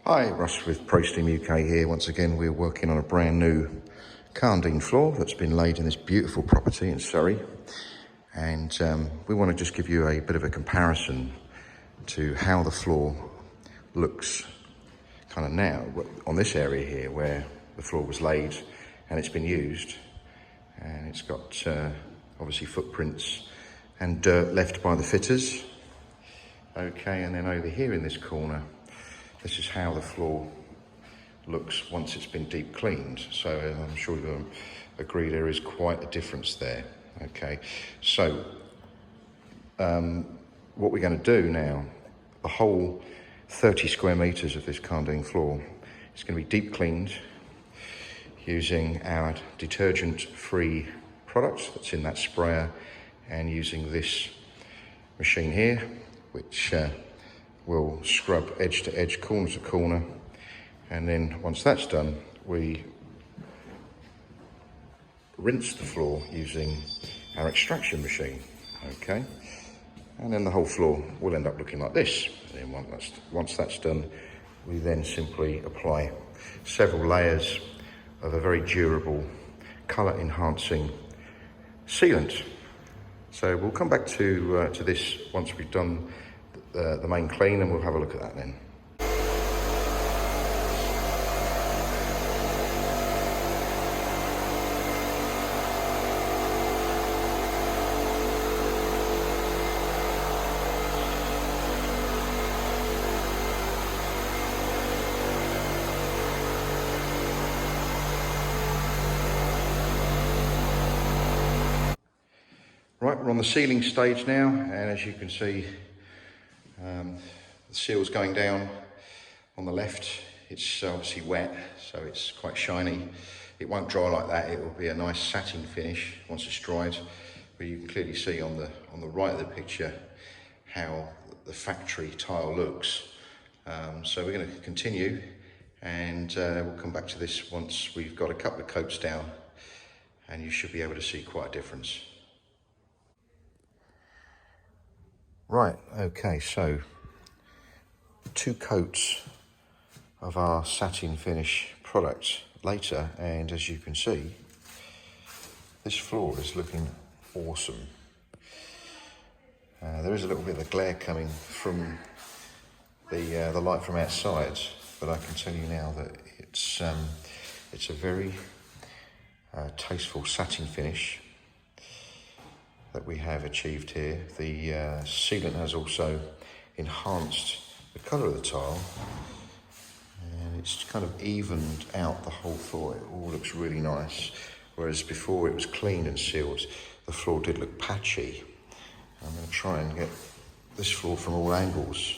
Hi, Russ with ProSteamUK here. Once again, we're working on a brand new Karndean floor that's been laid in this beautiful property in Surrey. And we want to just give you a bit of a comparison to how the floor looks kind of now on this area here where the floor was laid and it's been used. And it's got obviously footprints and dirt left by the fitters. Okay, and then over here in this corner, this is how the floor looks once it's been deep cleaned. So I'm sure you'll agree there is quite a difference there. Okay, so what we're going to do now, the whole 30 square meters of this Karndean floor is going to be deep cleaned using our detergent-free product that's in that sprayer, and using this machine here, which will scrub edge to edge, corner to corner. And then once that's done, we rinse the floor using our extraction machine. Okay, and then the whole floor will end up looking like this. And then once that's done, we then simply apply several layers of a very durable, colour enhancing sealant. So we'll come back to this once we've done the main clean, and we'll have a look at that then. Right, we're on the sealing stage now, and as you can see, the seal's going down on the left. It's obviously wet, so it's quite shiny. It won't dry like that. It will be a nice satin finish once it's dried. But you can clearly see on the right of the picture how the factory tile looks. So we're going to continue, and we'll come back to this once we've got a couple of coats down, and you should be able to see quite a difference. Right, okay, so 2 coats of our satin finish product later, and as you can see, this floor is looking awesome. There is a little bit of glare coming from the light from outside, but I can tell you now that it's a very tasteful satin finish that we have achieved here. The sealant has also enhanced the colour of the tile, and it's kind of evened out the whole floor. It all looks really nice, whereas before it was cleaned and sealed, the floor did look patchy. I'm going to try and get this floor from all angles.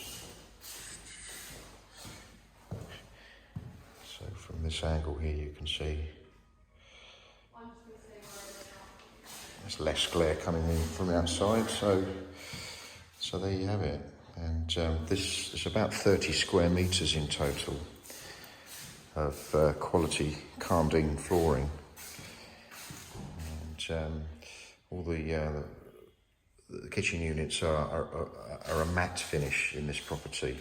So from this angle here you can see there's less glare coming in from the outside, so there you have it. And this is about 30 square meters in total of quality Karndean flooring, and all the kitchen units are a matte finish in this property,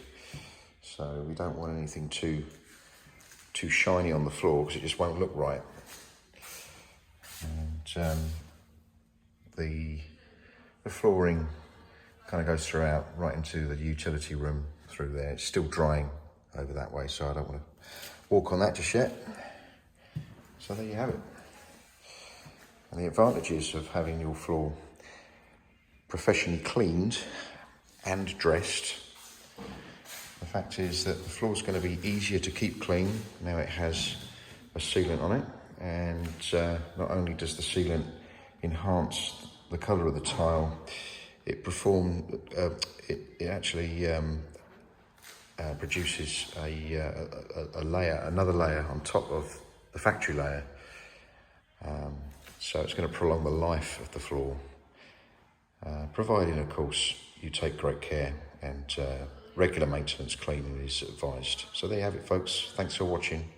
so we don't want anything too shiny on the floor because it just won't look right. And the flooring kind of goes throughout right into the utility room through there. It's still drying over that way, so I don't want to walk on that just yet. So there you have it. And the advantages of having your floor professionally cleaned and dressed, the fact is that the floor is going to be easier to keep clean now it has a sealant on it. And not only does the sealant enhance the colour of the tile, it actually produces another layer on top of the factory layer. So it's going to prolong the life of the floor, providing, of course, you take great care, and regular maintenance cleaning is advised. So there you have it, folks. Thanks for watching.